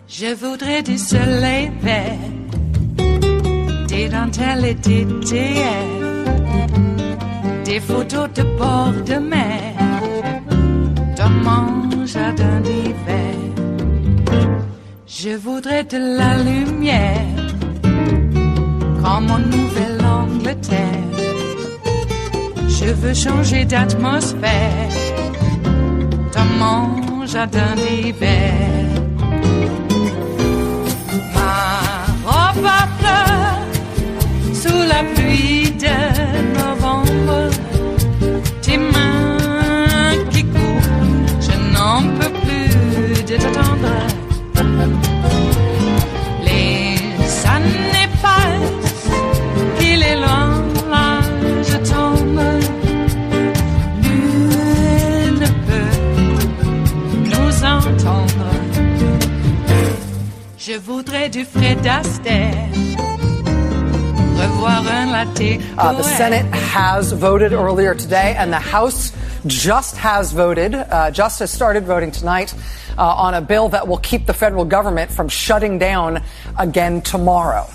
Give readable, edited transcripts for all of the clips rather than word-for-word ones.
Je voudrais du soleil vert, des dentelles et des théières, des photos de bord de mer, dans mon jardin d'hiver. Je voudrais de la lumière, comme en Nouvelle-Angleterre. Je veux changer d'atmosphère, dans mon jardin d'hiver. Ma fleur, sous la pluie de novembre, tes mains qui courent, je n'en peux plus de t'attendre. Les années passent, qu'il est loin, là je tombe. Nul ne peut nous entendre. Je voudrais du Fred Astaire, revoir un latte. The Senate has voted earlier today, and the House just has started voting tonight on a bill that will keep the federal government from shutting down again tomorrow.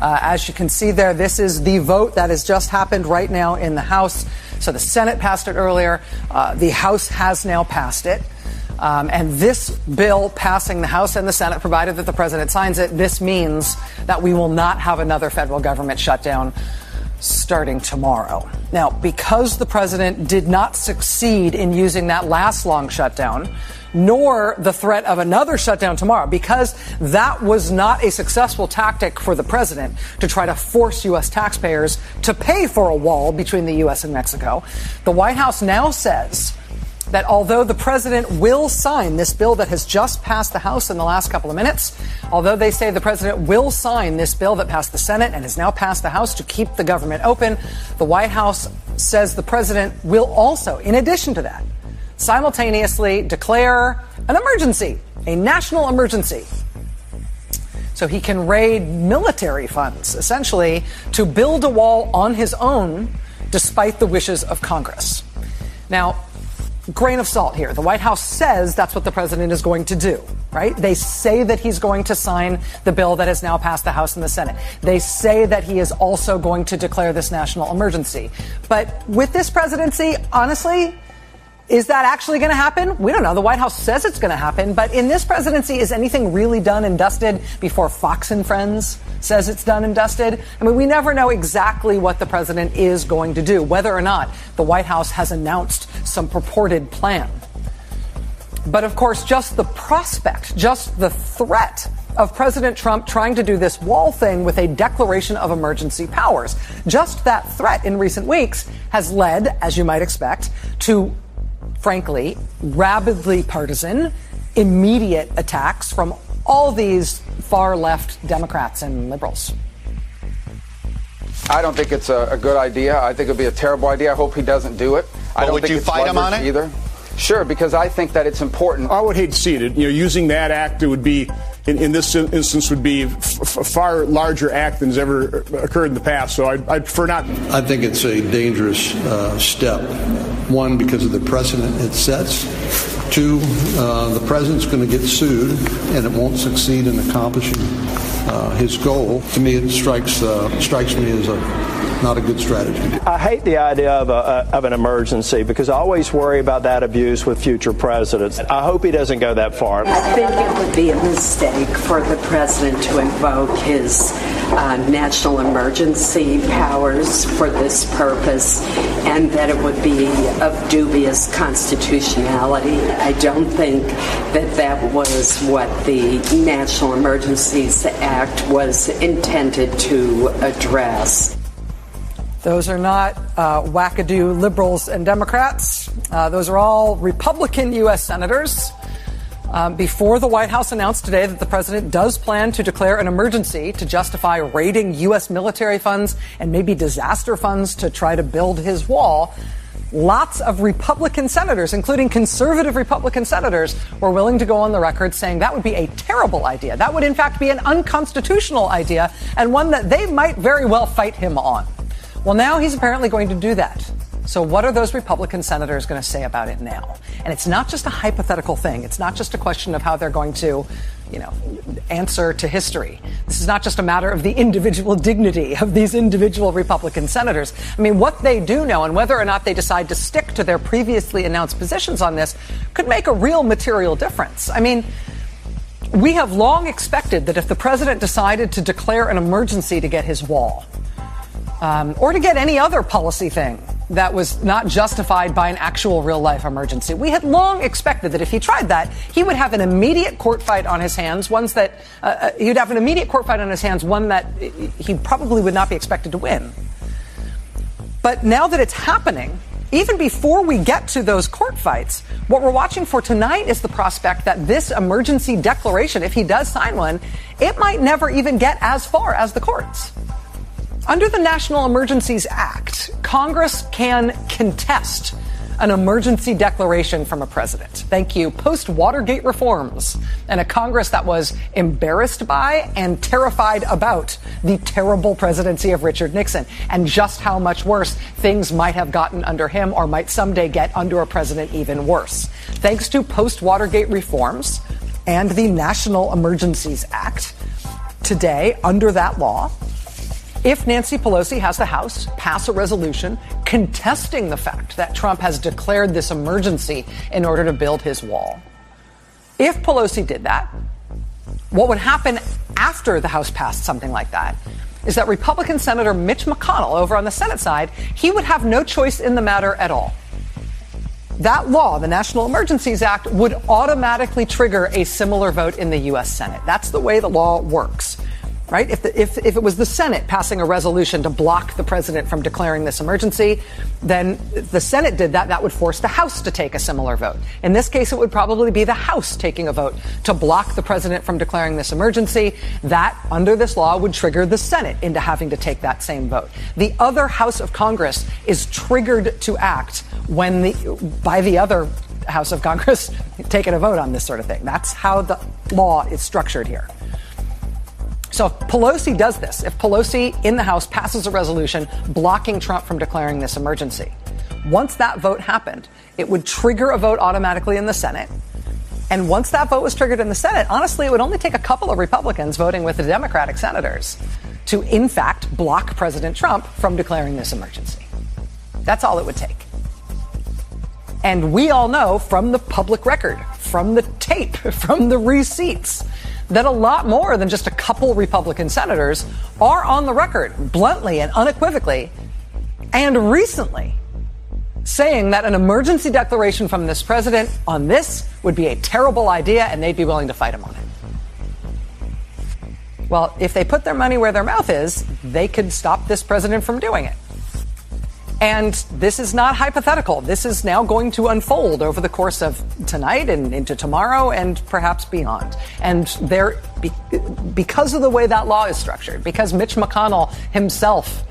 As you can see there, this is the vote that has just happened right now in the House. So the Senate passed it earlier. The House has now passed it. And this bill passing the House and the Senate, provided that the president signs it, this means that we will not have another federal government shutdown starting tomorrow. Now, because the president did not succeed in using that last long shutdown, nor the threat of another shutdown tomorrow, because that was not a successful tactic for the president to try to force U.S. taxpayers to pay for a wall between the U.S. and Mexico, the White House now says that although the president will sign this bill that has just passed the House in the last couple of minutes, although they say the president will sign this bill that passed the Senate and has now passed the House to keep the government open, the White House says the president will also, in addition to that, simultaneously declare an emergency, a national emergency. So he can raid military funds, essentially, to build a wall on his own, despite the wishes of Congress. Now, grain of salt here. The White House says that's what the president is going to do, right? They say that he's going to sign the bill that has now passed the House and the Senate. They say that he is also going to declare this national emergency. But with this presidency, honestly, is that actually going to happen? We don't know. The White House says it's going to happen. But in this presidency, is anything really done and dusted before Fox and Friends says it's done and dusted? I mean, we never know exactly what the president is going to do, whether or not the White House has announced some purported plan. But of course, just the prospect, just the threat of President Trump trying to do this wall thing with a declaration of emergency powers, just that threat in recent weeks has led, as you might expect, to frankly, rabidly partisan, immediate attacks from all these far-left Democrats and liberals. I don't think it's a good idea. I think it would be a terrible idea. I hope he doesn't do it. I don't would think you it's fight him on it? Either. Sure, because I think that it's important. I would hate to see it. You know, using that act, it would be, in this instance, would be a far larger act than has ever occurred in the past. So I'd prefer not. I think it's a dangerous step. One, because of the precedent it sets. Two, the president's going to get sued, and it won't succeed in accomplishing his goal. To me, it strikes me as not a good strategy. I hate the idea of an emergency because I always worry about that abuse with future presidents. I hope he doesn't go that far. I think it would be a mistake for the president to invoke his national emergency powers for this purpose, and that it would be of dubious constitutionality. I don't think that was what the National Emergencies Act was intended to address. Those are not wackadoo liberals and Democrats. Those are all Republican U.S. senators. Before the White House announced today that the president does plan to declare an emergency to justify raiding U.S. military funds and maybe disaster funds to try to build his wall, lots of Republican senators, including conservative Republican senators, were willing to go on the record saying that would be a terrible idea. That would, in fact, be an unconstitutional idea and one that they might very well fight him on. Well, now he's apparently going to do that. So what are those Republican senators going to say about it now? And it's not just a hypothetical thing. It's not just a question of how they're going to, answer to history. This is not just a matter of the individual dignity of these individual Republican senators. I mean, what they do know and whether or not they decide to stick to their previously announced positions on this could make a real material difference. I mean, we have long expected that if the president decided to declare an emergency to get his wall, or to get any other policy thing that was not justified by an actual real-life emergency. We had long expected that if he tried that, he would have an immediate court fight on his hands, one that he probably would not be expected to win. But now that it's happening, even before we get to those court fights, what we're watching for tonight is the prospect that this emergency declaration, if he does sign one, it might never even get as far as the courts. Under the National Emergencies Act, Congress can contest an emergency declaration from a president. Thank you. Post-Watergate reforms and a Congress that was embarrassed by and terrified about the terrible presidency of Richard Nixon and just how much worse things might have gotten under him or might someday get under a president even worse. Thanks to post-Watergate reforms and the National Emergencies Act, today, under that law, if Nancy Pelosi has the House pass a resolution contesting the fact that Trump has declared this emergency in order to build his wall, if Pelosi did that, what would happen after the House passed something like that is that Republican Senator Mitch McConnell over on the Senate side, he would have no choice in the matter at all. That law, the National Emergencies Act, would automatically trigger a similar vote in the U.S. Senate. That's the way the law works. Right? If it was the Senate passing a resolution to block the president from declaring this emergency, then if the Senate did that, that would force the House to take a similar vote. In this case, it would probably be the House taking a vote to block the president from declaring this emergency. That, under this law, would trigger the Senate into having to take that same vote. The other House of Congress is triggered to act by the other House of Congress taking a vote on this sort of thing. That's how the law is structured here. So if Pelosi does this, if Pelosi in the House passes a resolution blocking Trump from declaring this emergency, once that vote happened, it would trigger a vote automatically in the Senate. And once that vote was triggered in the Senate, honestly, it would only take a couple of Republicans voting with the Democratic senators to, in fact, block President Trump from declaring this emergency. That's all it would take. And we all know from the public record, from the tape, from the receipts, that a lot more than just a couple Republican senators are on the record bluntly and unequivocally and recently saying that an emergency declaration from this president on this would be a terrible idea and they'd be willing to fight him on it. Well, if they put their money where their mouth is, they could stop this president from doing it. And this is not hypothetical. This is now going to unfold over the course of tonight and into tomorrow and perhaps beyond. And because of the way that law is structured, because Mitch McConnell himself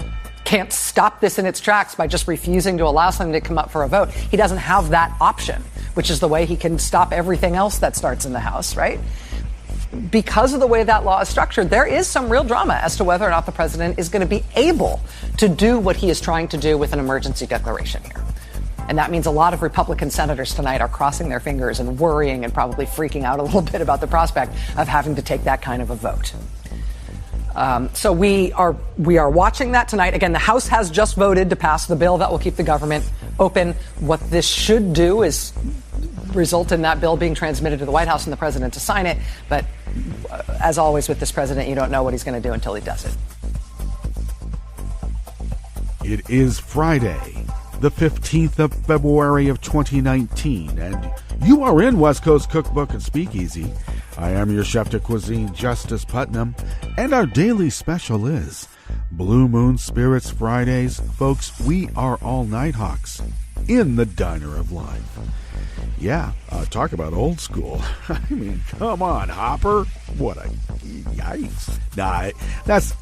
can't stop this in its tracks by just refusing to allow something to come up for a vote, he doesn't have that option, which is the way he can stop everything else that starts in the House, right? Because of the way that law is structured, there is some real drama as to whether or not the president is going to be able to do what he is trying to do with an emergency declaration here. And that means a lot of Republican senators tonight are crossing their fingers and worrying and probably freaking out a little bit about the prospect of having to take that kind of a vote. So we are watching that tonight. Again, the House has just voted to pass the bill that will keep the government open. What this should do is result in that bill being transmitted to the White House and the president to sign it. But as always with this president, you don't know what he's going to do until he does it. It is Friday, the 15th of February of 2019, and you are in West Coast Cookbook and Speakeasy. I am your chef de cuisine, Justice Putnam, and our daily special is Blue Moon Spirits Fridays. Folks, we are all Nighthawks in the Diner of Life. Yeah, talk about old school. I mean, come on, Hopper. What a yikes. Nah,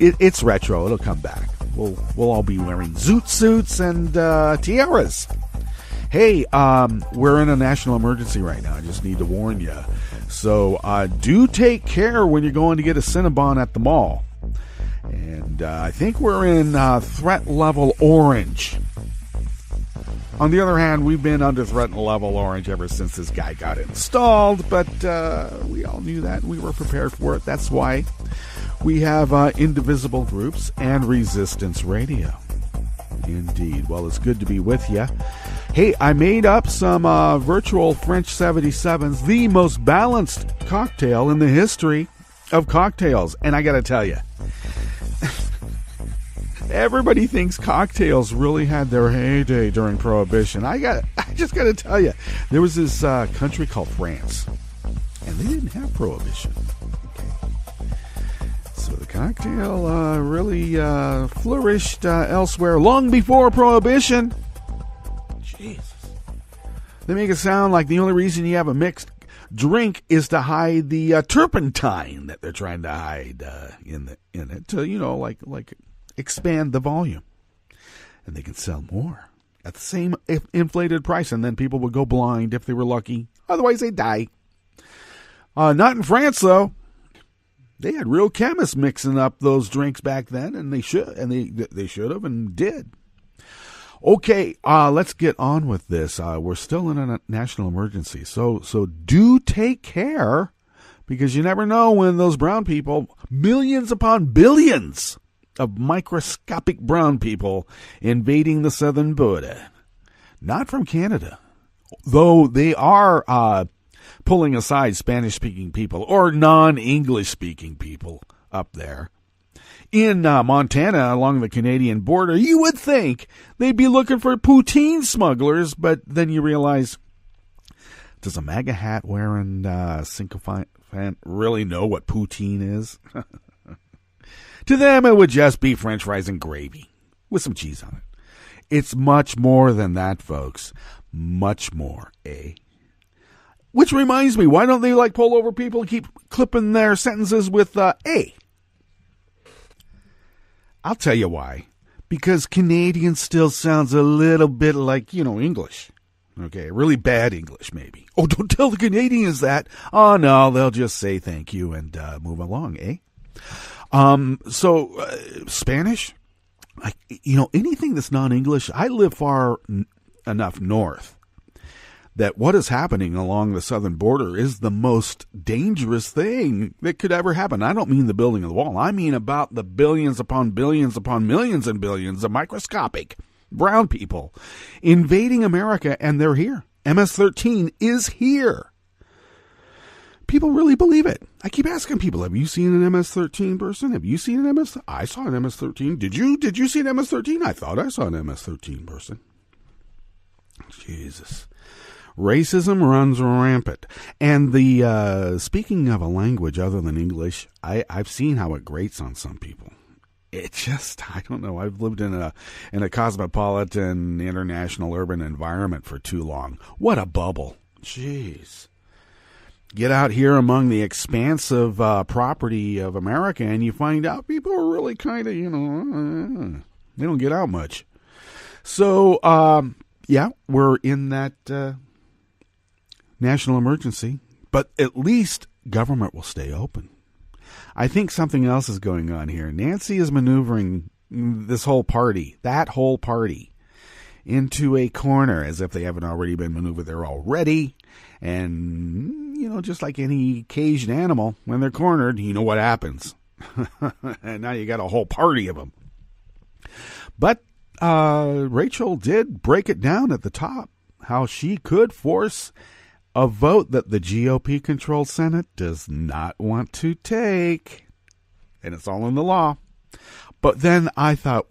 it's retro. It'll come back. We'll all be wearing zoot suits and tiaras. Hey, we're in a national emergency right now. I just need to warn you. So do take care when you're going to get a Cinnabon at the mall. And I think we're in threat level orange. On the other hand, we've been under threat level orange ever since this guy got installed, but we all knew that. We were prepared for it. That's why we have indivisible groups and resistance radio. Indeed. Well, it's good to be with you. Hey, I made up some virtual French 77s, the most balanced cocktail in the history of cocktails. And I got to tell you, everybody thinks cocktails really had their heyday during Prohibition. I just got to tell you, there was this country called France, and they didn't have Prohibition. So the cocktail really flourished elsewhere long before Prohibition. Jesus. They make it sound like the only reason you have a mixed drink is to hide the turpentine that they're trying to hide in it to, like expand the volume. And they can sell more at the same inflated price, and then people would go blind if they were lucky. Otherwise, they die. Not in France, though. They had real chemists mixing up those drinks back then, and they should have and did. Okay, let's get on with this. We're still in a national emergency, so do take care, because you never know when those brown people, millions upon billions of microscopic brown people invading the southern border. Not from Canada, though they are pulling aside Spanish-speaking people or non-English-speaking people up there. In Montana, along the Canadian border, you would think they'd be looking for poutine smugglers, but then you realize, does a MAGA hat wearing sycophant really know what poutine is? To them, it would just be French fries and gravy with some cheese on it. It's much more than that, folks. Much more, eh? Which reminds me, why don't they pull over people and keep clipping their sentences with A? I'll tell you why. Because Canadian still sounds a little bit like, English. Okay, really bad English, maybe. Oh, don't tell the Canadians that. Oh, no, they'll just say thank you and move along, eh? Spanish? Anything that's non-English, I live far enough north that what is happening along the southern border is the most dangerous thing that could ever happen. I don't mean the building of the wall. I mean about the billions upon billions upon millions and billions of microscopic brown people invading America, and they're here. MS-13 is here. People really believe it. I keep asking people, have you seen an MS-13 person? Have you seen an MS-13? I saw an MS-13. Did you see an MS-13? I thought I saw an MS-13 person. Jesus. Racism runs rampant. And speaking of a language other than English, I've seen how it grates on some people. It just, I don't know. I've lived in a cosmopolitan, international, urban environment for too long. What a bubble. Jeez. Get out here among the expansive property of America, and you find out people are really kind of, they don't get out much. So, we're in that national emergency, but at least government will stay open. I think something else is going on here. Nancy is maneuvering that whole party, into a corner as if they haven't already been maneuvered there already. And, just like any caged animal, when they're cornered, you know what happens. And now you got a whole party of them. But Rachel did break it down at the top, how she could force a vote that the GOP-controlled Senate does not want to take. And it's all in the law. But then I thought,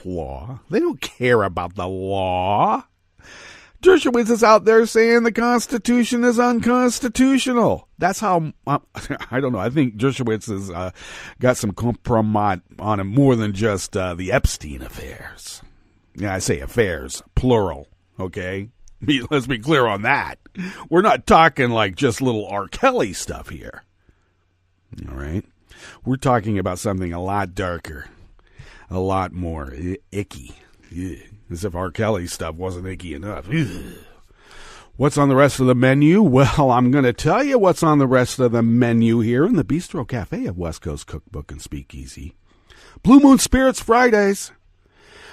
law? They don't care about the law. Dershowitz is out there saying the Constitution is unconstitutional. That's how, I don't know, I think Dershowitz has got some compromise on him more than just the Epstein affairs. Yeah, I say affairs, plural, okay? Let's be clear on that. We're not talking like just little R. Kelly stuff here. All right? We're talking about something a lot darker, a lot more icky. As if R. Kelly stuff wasn't icky enough. What's on the rest of the menu? Well, I'm going to tell you what's on the rest of the menu here in the Bistro Cafe of West Coast Cookbook and Speakeasy. Blue Moon Spirits Fridays.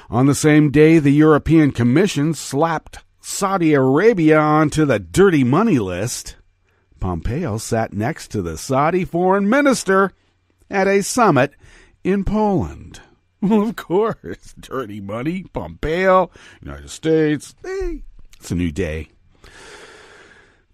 On the same day, the European Commission slapped Saudi Arabia onto the dirty money list. Pompeo sat next to the Saudi foreign minister at a summit in Poland. Well, of course, dirty money, Pompeo, United States. Hey, it's a new day.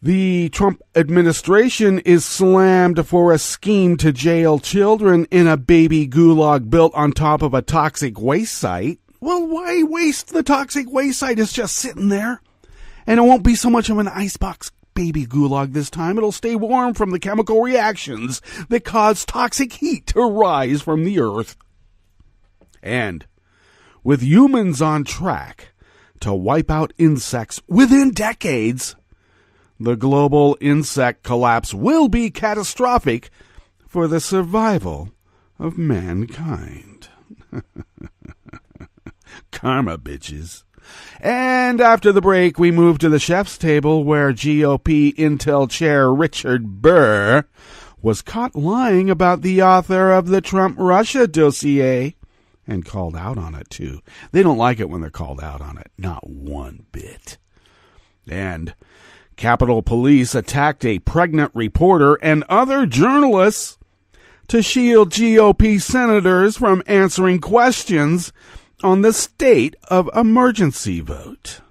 The Trump administration is slammed for a scheme to jail children in a baby gulag built on top of a toxic waste site. Well, why waste the toxic waste site? It's just sitting there. And it won't be so much of an icebox baby gulag this time. It'll stay warm from the chemical reactions that cause toxic heat to rise from the earth. And with humans on track to wipe out insects within decades, the global insect collapse will be catastrophic for the survival of mankind. Karma, bitches. And after the break, we move to the chef's table where GOP Intel Chair Richard Burr was caught lying about the author of the Trump-Russia dossier and called out on it, too. They don't like it when they're called out on it. Not one bit. And Capitol Police attacked a pregnant reporter and other journalists to shield GOP senators from answering questions on the state of emergency vote.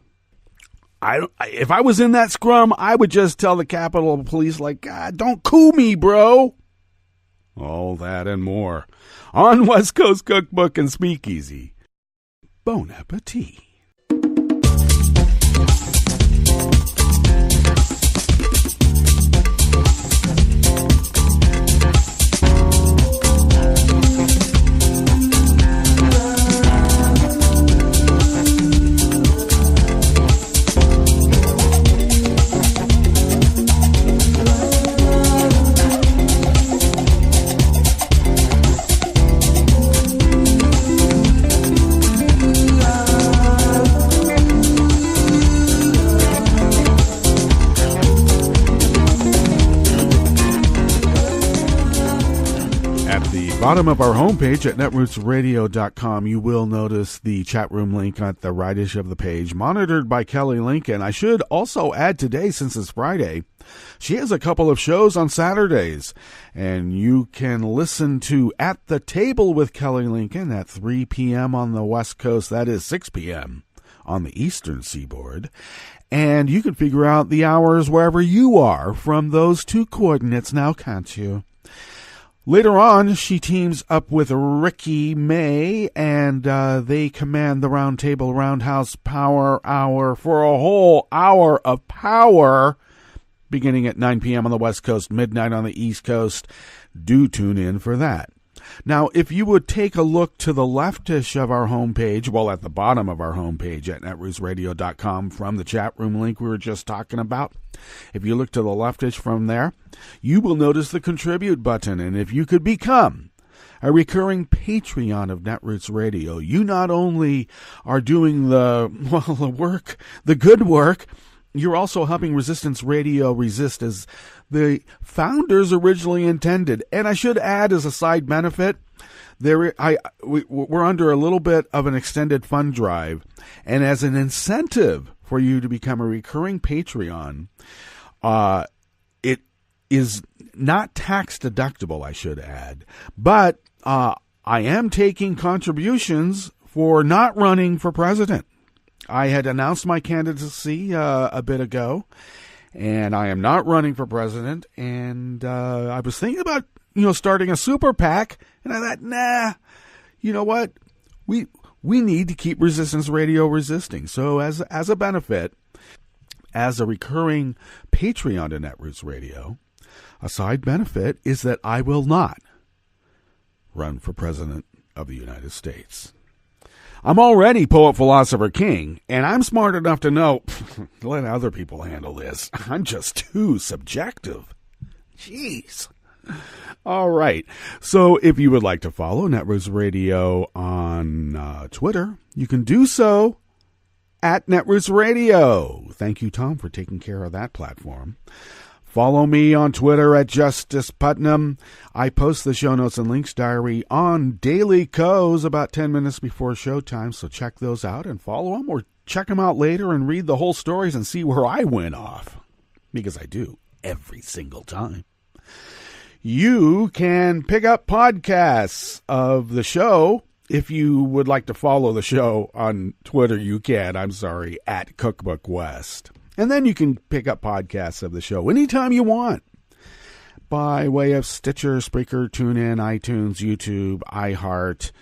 If I was in that scrum, I would just tell the Capitol Police, God, don't coup me, bro. All that and more on West Coast Cookbook and Speakeasy. Bon appetit. Bottom of our homepage at netrootsradio.com, you will notice the chat room link at the rightish of the page, monitored by Kelly Lincoln. I should also add today, since it's Friday, she has a couple of shows on Saturdays, and you can listen to At the Table with Kelly Lincoln at 3 p.m. on the West Coast. That is 6 p.m. on the Eastern Seaboard. And you can figure out the hours wherever you are from those two coordinates now, can't you? Later on, she teams up with Ricky May, and they command the Roundtable Roundhouse Power Hour for a whole hour of power, beginning at 9 p.m. on the West Coast, midnight on the East Coast. Do tune in for that. Now, if you would take a look to the leftish of our homepage, well, at the bottom of our homepage at netrootsradio.com from the chat room link we were just talking about, if you look to the leftish from there, you will notice the contribute button. And if you could become a recurring Patreon of Netroots Radio, you not only are doing the work, the good work, you're also helping Resistance Radio resist as the founders originally intended. And I should add, as a side benefit, we're under a little bit of an extended fund drive. And as an incentive for you to become a recurring Patreon, it is not tax deductible, I should add. But I am taking contributions for not running for president. I had announced my candidacy a bit ago, and I am not running for president. And I was thinking about, starting a super PAC, and I thought, nah, you know what? We need to keep Resistance Radio resisting. So as a benefit, as a recurring Patreon to Netroots Radio, a side benefit is that I will not run for president of the United States. I'm already poet, philosopher, king, and I'm smart enough to know, let other people handle this. I'm just too subjective. Jeez. All right. So if you would like to follow Netroots Radio on Twitter, you can do so at Netroots Radio. Thank you, Tom, for taking care of that platform. Follow me on Twitter at Justice Putnam. I post the show notes and links diary on Daily Co's about 10 minutes before showtime, so check those out and follow them, or check them out later and read the whole stories and see where I went off, because I do every single time. You can pick up podcasts of the show. If you would like to follow the show on Twitter, you can. At Cookbook West. And then you can pick up podcasts of the show anytime you want by way of Stitcher, Spreaker, TuneIn, iTunes, YouTube, iHeart,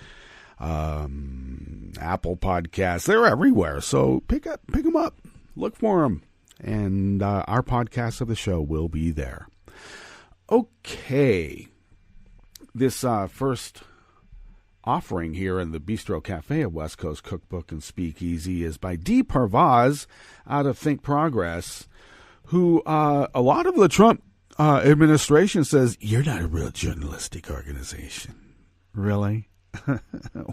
Apple Podcasts. They're everywhere. So pick them up. Look for them. And our podcast of the show will be there. Okay. This first offering here in the Bistro Cafe of West Coast Cookbook and Speakeasy is by Dee Parvaz out of Think Progress, who a lot of the Trump administration says, you're not a real journalistic organization. Really?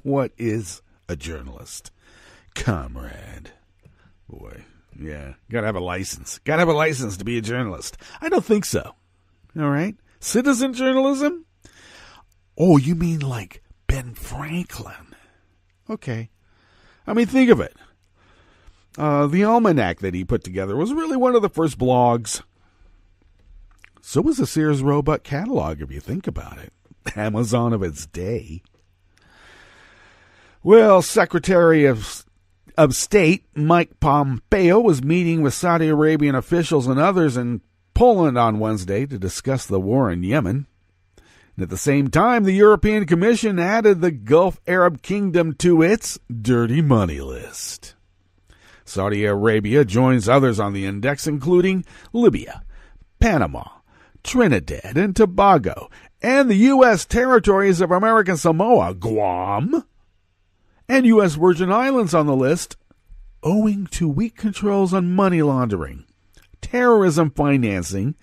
What is a journalist? Comrade. Boy, yeah, gotta have a license. Gotta have a license to be a journalist. I don't think so. All right? Citizen journalism? Oh, you mean like Ben Franklin? Okay. I mean, think of it. The almanac that he put together was really one of the first blogs. So was the Sears Roebuck catalog, if you think about it. Amazon of its day. Well, Secretary of State Mike Pompeo was meeting with Saudi Arabian officials and others in Poland on Wednesday to discuss the war in Yemen. And at the same time, the European Commission added the Gulf Arab Kingdom to its dirty money list. Saudi Arabia joins others on the index, including Libya, Panama, Trinidad and Tobago, and the U.S. territories of American Samoa, Guam, and U.S. Virgin Islands on the list, owing to weak controls on money laundering, terrorism financing,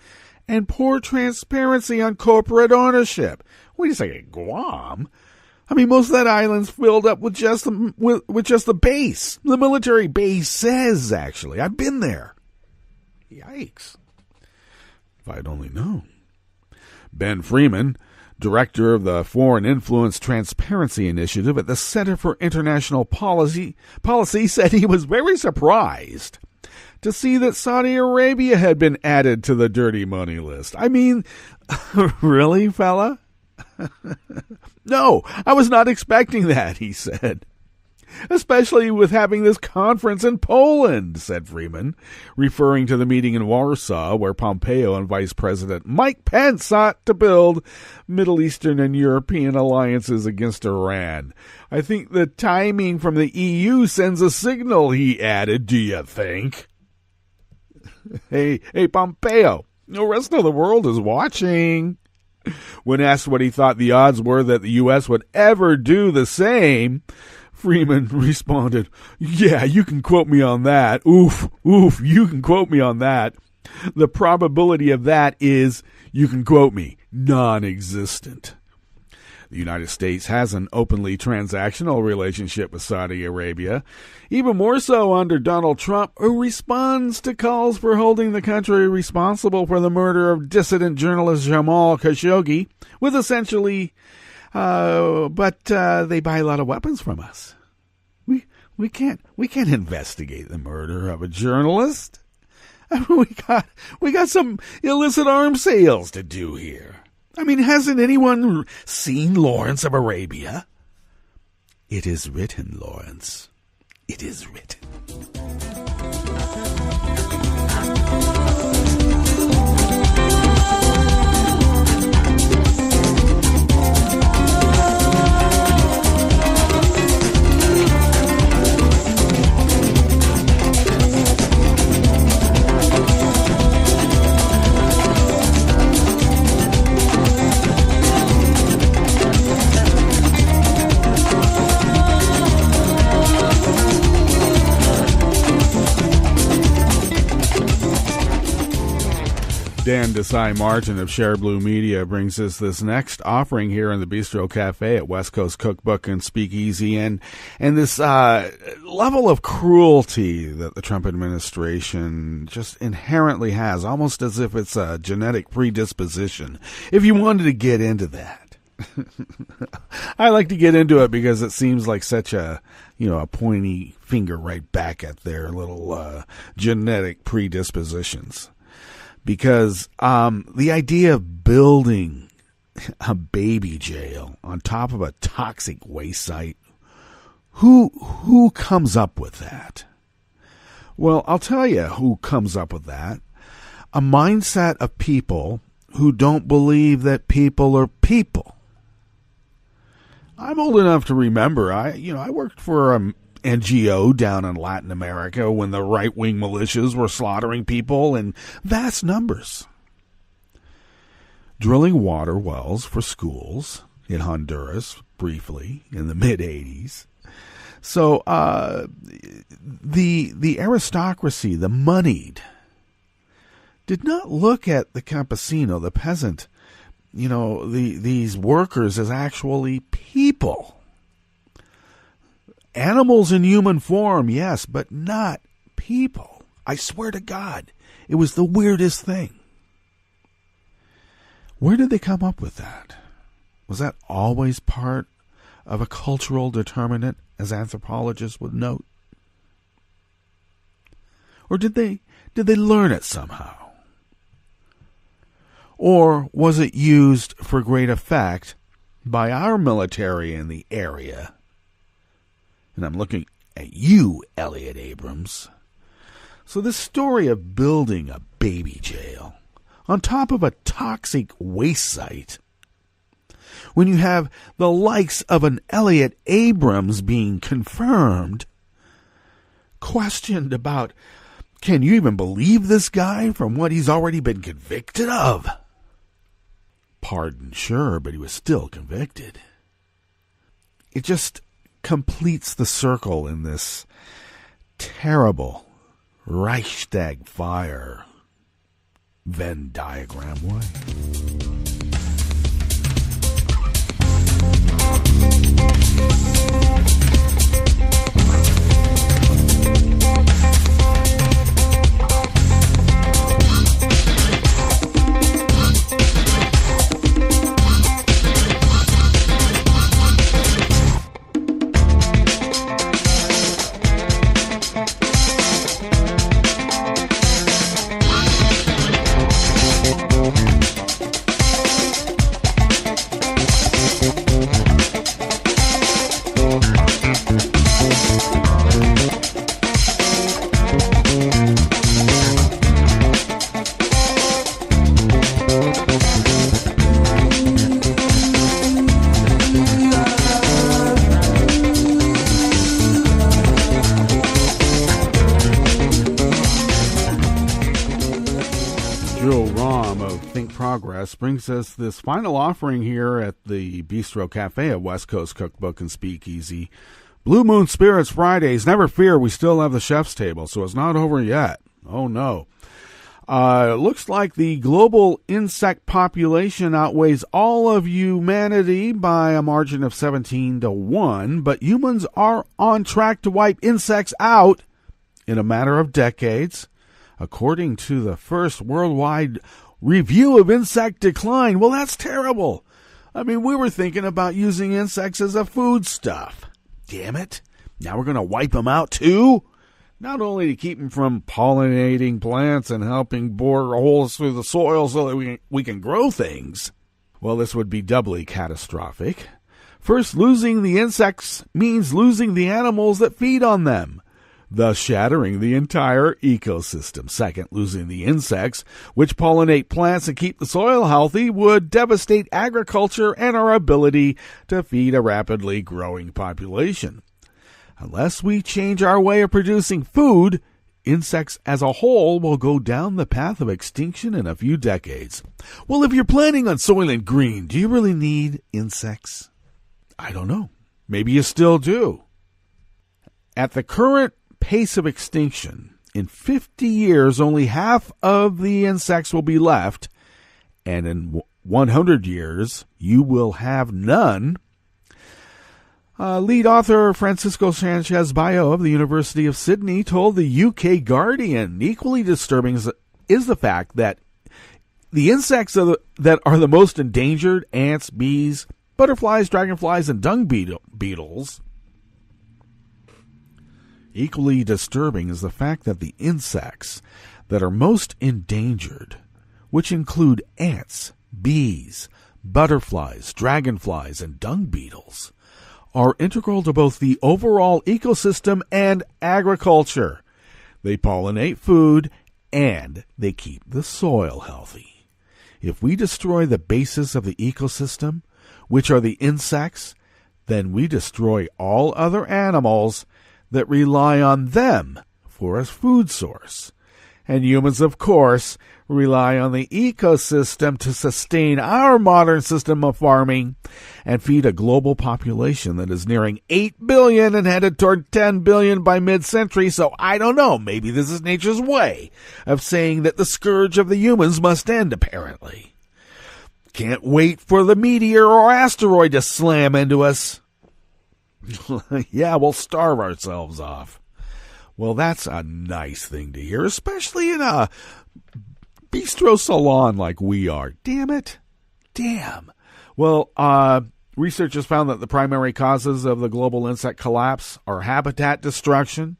and poor transparency on corporate ownership. Wait a second, Guam? I mean, most of that island's filled up with just the base. The military base says, actually. I've been there. Yikes. If I'd only known. Ben Freeman, director of the Foreign Influence Transparency Initiative at the Center for International Policy, said he was very surprised to see that Saudi Arabia had been added to the dirty money list. I mean, really, fella? No, I was not expecting that, he said. Especially with having this conference in Poland, said Freeman, referring to the meeting in Warsaw where Pompeo and Vice President Mike Pence sought to build Middle Eastern and European alliances against Iran. I think the timing from the EU sends a signal, he added, do you think? Hey, Pompeo, the rest of the world is watching. When asked what he thought the odds were that the U.S. would ever do the same, Freeman responded, yeah, you can quote me on that. Oof, you can quote me on that. The probability of that is, you can quote me, non-existent. The United States has an openly transactional relationship with Saudi Arabia, even more so under Donald Trump, who responds to calls for holding the country responsible for the murder of dissident journalist Jamal Khashoggi, with essentially, but they buy a lot of weapons from us. We can't investigate the murder of a journalist. I mean, we got some illicit arms sales to do here. I mean, hasn't anyone seen Lawrence of Arabia? It is written, Lawrence. It is written. Dan Desai Martin of Share Blue Media brings us this next offering here in the Bistro Cafe at West Coast Cookbook and Speakeasy, and this level of cruelty that the Trump administration just inherently has, almost as if it's a genetic predisposition. If you wanted to get into that. I like to get into it because it seems like such a pointy finger right back at their little genetic predispositions. Because the idea of building a baby jail on top of a toxic waste site, who comes up with that? Well, I'll tell you who comes up with that. A mindset of people who don't believe that people are people. I'm old enough to remember, I worked for an NGO down in Latin America when the right-wing militias were slaughtering people in vast numbers. Drilling water wells for schools in Honduras, briefly, in the mid-'80s. So the aristocracy, the moneyed, did not look at the campesino, the peasant, these workers as actually people. Animals in human form, yes, but not people. I swear to God, it was the weirdest thing. Where did they come up with that? Was that always part of a cultural determinant, as anthropologists would note? Or did they learn it somehow? Or was it used for great effect by our military in the area? And I'm looking at you, Elliot Abrams. So this story of building a baby jail on top of a toxic waste site, when you have the likes of an Elliot Abrams being confirmed, questioned about, can you even believe this guy from what he's already been convicted of? Pardon, sure, but he was still convicted. It just completes the circle in this terrible Reichstag fire Venn diagram way. Brings us this final offering here at the Bistro Cafe at West Coast Cookbook and Speakeasy. Blue Moon Spirits Fridays. Never fear, we still have the chef's table, so it's not over yet. Oh, no. It looks like the global insect population outweighs all of humanity by a margin of 17-1, but humans are on track to wipe insects out in a matter of decades, according to the first worldwide review of insect decline. Well, that's terrible. I mean, we were thinking about using insects as a foodstuff. Damn it. Now we're going to wipe them out too? Not only to keep them from pollinating plants and helping bore holes through the soil so that we can grow things. Well, this would be doubly catastrophic. First, losing the insects means losing the animals that feed on them, thus shattering the entire ecosystem. Second, losing the insects, which pollinate plants and keep the soil healthy, would devastate agriculture and our ability to feed a rapidly growing population. Unless we change our way of producing food, insects as a whole will go down the path of extinction in a few decades. Well, if you're planning on Soylent Green, do you really need insects? I don't know. Maybe you still do. At the current pace of extinction, In 50 years, only half of the insects will be left, and in 100 years, you will have none. Lead author Francisco Sanchez Bayo of the University of Sydney told the UK Guardian, equally disturbing is the fact that the insects that are the most endangered, ants, bees, butterflies, dragonflies, and dung beetles. Equally disturbing is the fact that the insects that are most endangered, which include ants, bees, butterflies, dragonflies, and dung beetles, are integral to both the overall ecosystem and agriculture. They pollinate food, and they keep the soil healthy. If we destroy the basis of the ecosystem, which are the insects, then we destroy all other animals that rely on them for a food source. And humans, of course, rely on the ecosystem to sustain our modern system of farming and feed a global population that is nearing 8 billion and headed toward 10 billion by mid-century. So I don't know, maybe this is nature's way of saying that the scourge of the humans must end, apparently. Can't wait for the meteor or asteroid to slam into us. Yeah, we'll starve ourselves off. Well, that's a nice thing to hear, especially in a bistro salon like we are. Damn it. Damn. Well, researchers found that the primary causes of the global insect collapse are habitat destruction,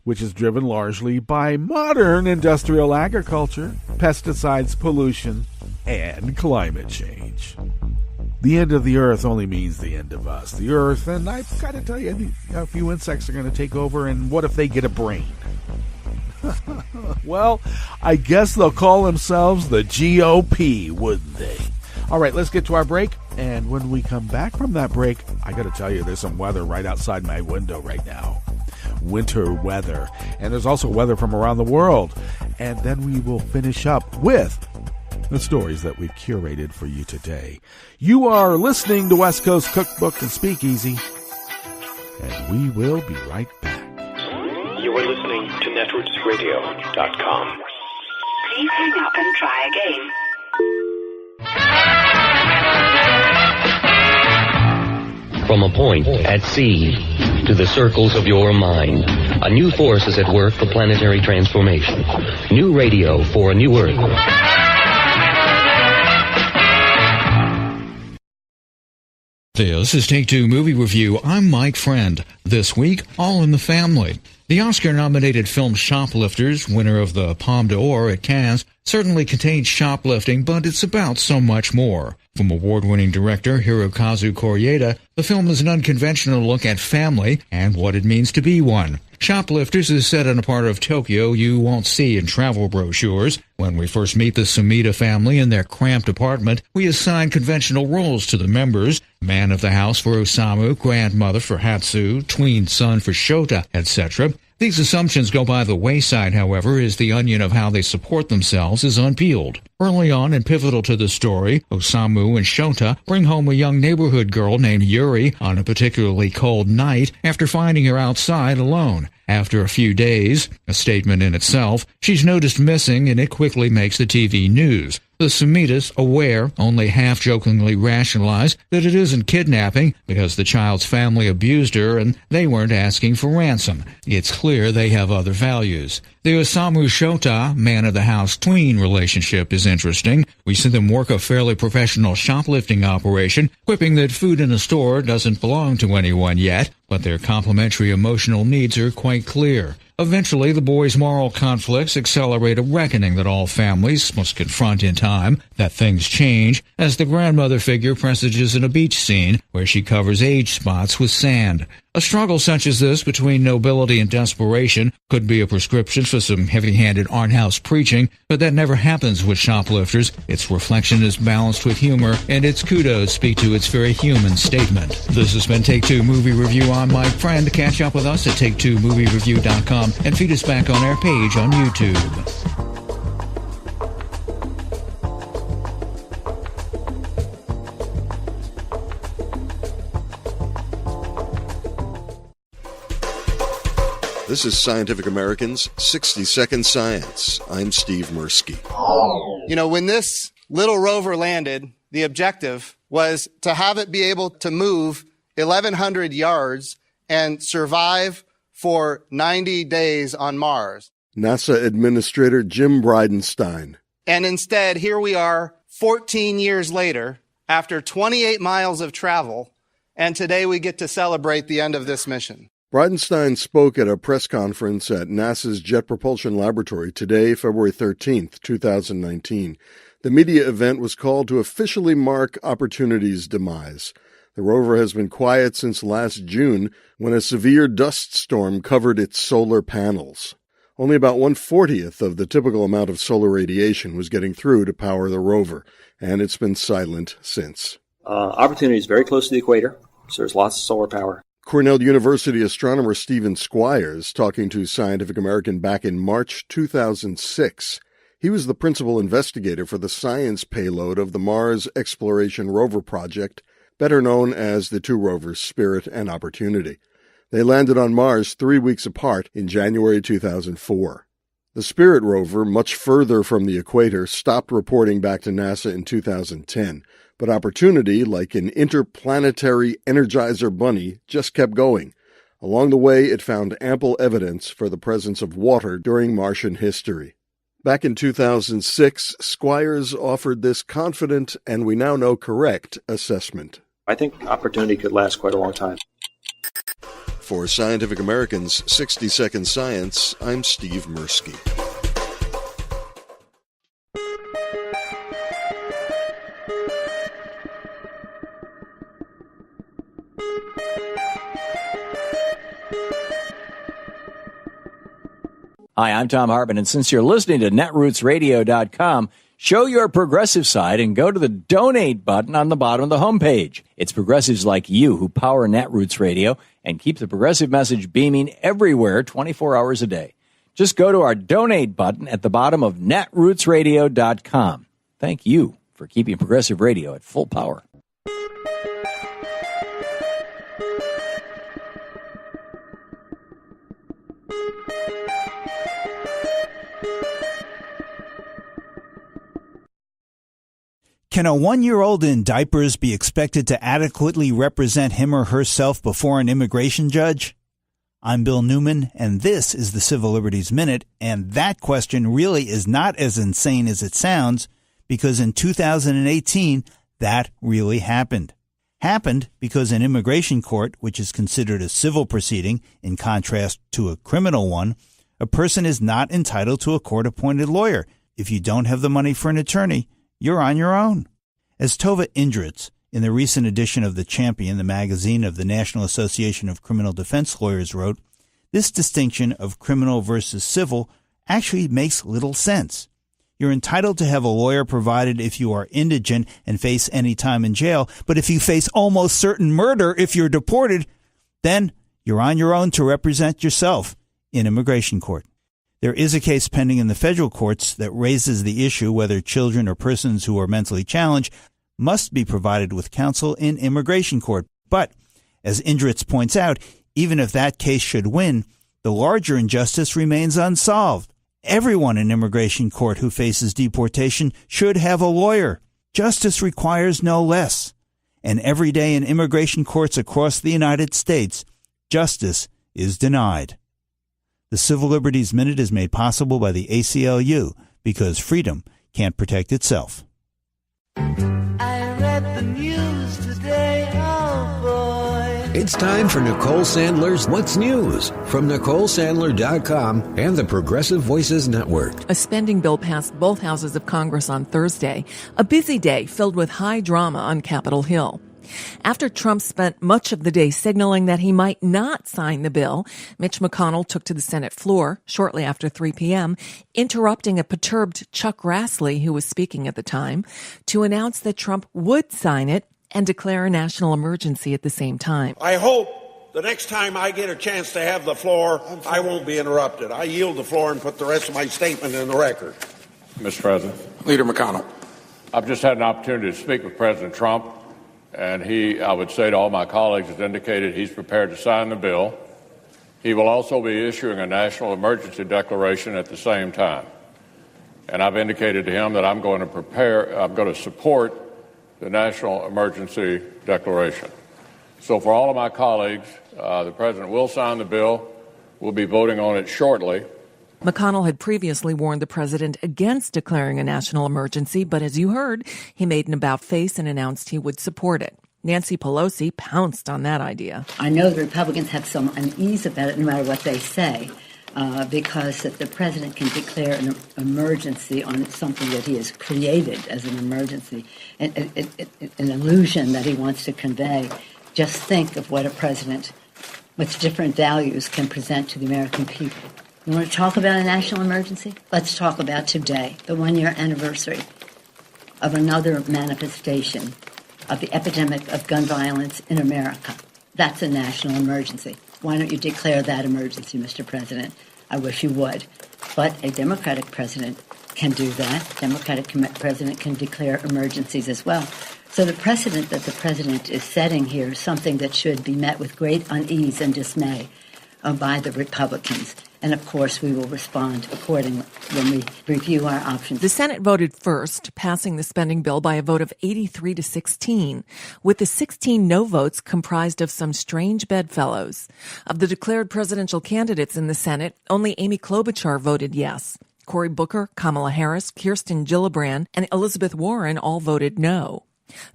which is driven largely by modern industrial agriculture, pesticides, pollution, and climate change. The end of the earth only means the end of us. The earth, and I've got to tell you, a few insects are going to take over, and what if they get a brain? Well, I guess they'll call themselves the GOP, wouldn't they? All right, let's get to our break, and when we come back from that break, I got to tell you, there's some weather right outside my window right now. Winter weather. And there's also weather from around the world. And then we will finish up with the stories that we've curated for you today. You are listening to West Coast Cookbook and Speakeasy, and we will be right back. You are listening to netrootsradio.com. Please hang up and try again. From a point at sea to the circles of your mind, a new force is at work for planetary transformation. New radio for a new Earth. This is Take Two Movie Review. I'm Mike Friend. This week, All in the Family. The Oscar-nominated film Shoplifters, winner of the Palme d'Or at Cannes, certainly contains shoplifting, but it's about so much more. From award-winning director Hirokazu Koreeda, the film is an unconventional look at family and what it means to be one. Shoplifters is set in a part of Tokyo you won't see in travel brochures. When we first meet the Sumida family in their cramped apartment, we assign conventional roles to the members. Man of the house for Osamu, grandmother for Hatsu, tween son for Shota, etc. These assumptions go by the wayside, however, as the onion of how they support themselves is unpeeled. Early on and pivotal to the story, Osamu and Shota bring home a young neighborhood girl named Yuri on a particularly cold night after finding her outside alone. After a few days, a statement in itself, she's noticed missing and it quickly makes the TV news. The Sumidas, aware, only half-jokingly rationalize that it isn't kidnapping because the child's family abused her and they weren't asking for ransom. It's clear they have other values. The Osamu-Shota, man-of-the-house tween relationship is interesting. We see them work a fairly professional shoplifting operation, quipping that food in a store doesn't belong to anyone yet, but their complementary emotional needs are quite clear. Eventually, the boys' moral conflicts accelerate a reckoning that all families must confront in time, that things change, as the grandmother figure presages in a beach scene where she covers age spots with sand. A struggle such as this between nobility and desperation could be a prescription for some heavy-handed art house preaching, but that never happens with Shoplifters. Its reflection is balanced with humor, and its kudos speak to its very human statement. This has been Take Two Movie Review. I'm Mike Friend. Catch up with us at take2moviereview.com and feed us back on our page on YouTube. This is Scientific American's 60-Second Science. I'm Steve Mirsky. You know, when this little rover landed, the objective was to have it be able to move 1,100 yards and survive for 90 days on Mars. NASA Administrator Jim Bridenstine. And instead, here we are 14 years later, after 28 miles of travel, and today we get to celebrate the end of this mission. Bridenstine spoke at a press conference at NASA's Jet Propulsion Laboratory today, February 13th, 2019. The media event was called to officially mark Opportunity's demise. The rover has been quiet since last June, when a severe dust storm covered its solar panels. Only about 1/40th of the typical amount of solar radiation was getting through to power the rover, and it's been silent since. Opportunity is very close to the equator, so there's lots of solar power. Cornell University astronomer Stephen Squires talking to Scientific American back in March 2006. He was the principal investigator for the science payload of the Mars Exploration Rover project, better known as the two rovers Spirit and Opportunity. They landed on Mars 3 weeks apart in January 2004. The Spirit rover, much further from the equator, stopped reporting back to NASA in 2010. But Opportunity, like an interplanetary Energizer bunny, just kept going. Along the way, it found ample evidence for the presence of water during Martian history. Back in 2006, Squires offered this confident, and we now know correct, assessment. I think Opportunity could last quite a long time. For Scientific American's 60-Second Science, I'm Steve Mirsky. Hi, I'm Tom Hartman, and since you're listening to netrootsradio.com, show your progressive side and go to the donate button on the bottom of the homepage. It's progressives like you who power Netroots Radio and keep the progressive message beaming everywhere 24 hours a day. Just go to our donate button at the bottom of netrootsradio.com. Thank you for keeping progressive radio at full power. Can a 1-year-old in diapers be expected to adequately represent him or herself before an immigration judge? I'm Bill Newman, and this is the Civil Liberties Minute, and that question really is not as insane as it sounds, because in 2018, that really happened. Happened because an immigration court, which is considered a civil proceeding in contrast to a criminal one, a person is not entitled to a court-appointed lawyer. If you don't have the money for an attorney, you're on your own. As Tova Indritz, in the recent edition of The Champion, the magazine of the National Association of Criminal Defense Lawyers, wrote, this distinction of criminal versus civil actually makes little sense. You're entitled to have a lawyer provided if you are indigent and face any time in jail, but if you face almost certain murder if you're deported, then you're on your own to represent yourself in immigration court. There is a case pending in the federal courts that raises the issue whether children or persons who are mentally challenged must be provided with counsel in immigration court. But, as Indritz points out, even if that case should win, the larger injustice remains unsolved. Everyone in immigration court who faces deportation should have a lawyer. Justice requires no less. And every day in immigration courts across the United States, justice is denied. The Civil Liberties Minute is made possible by the ACLU because freedom can't protect itself. I read the news today, oh boy. It's time for Nicole Sandler's What's News from NicoleSandler.com and the Progressive Voices Network. A spending bill passed both houses of Congress on Thursday, a busy day filled with high drama on Capitol Hill. After Trump spent much of the day signaling that he might not sign the bill, Mitch McConnell took to the Senate floor shortly after 3 p.m., interrupting a perturbed Chuck Grassley, who was speaking at the time, to announce that Trump would sign it and declare a national emergency at the same time. I hope the next time I get a chance to have the floor, I won't be interrupted. I yield the floor and put the rest of my statement in the record. Mr. President. Leader McConnell. I've just had an opportunity to speak with President Trump. And I would say to all my colleagues, has indicated he's prepared to sign the bill. He will also be issuing a national emergency declaration at the same time. And I've indicated to him that I'm going to support the national emergency declaration. So for all of my colleagues, the President will sign the bill. We'll be voting on it shortly. McConnell had previously warned the president against declaring a national emergency, but as you heard, he made an about-face and announced he would support it. Nancy Pelosi pounced on that idea. I know the Republicans have some unease about it no matter what they say, because if the president can declare an emergency on something that he has created as an emergency, an illusion that he wants to convey, just think of what a president with different values can present to the American people. You want to talk about a national emergency? Let's talk about today, the one-year anniversary of another manifestation of the epidemic of gun violence in America. That's a national emergency. Why don't you declare that emergency, Mr. President? I wish you would. But a Democratic president can do that. Democratic president can declare emergencies as well. So the precedent that the president is setting here is something that should be met with great unease and dismay by the Republicans. And, of course, we will respond accordingly when we review our options. The Senate voted first, passing the spending bill by a vote of 83-16, with the 16 no votes comprised of some strange bedfellows. Of the declared presidential candidates in the Senate, only Amy Klobuchar voted yes. Cory Booker, Kamala Harris, Kirsten Gillibrand, and Elizabeth Warren all voted no.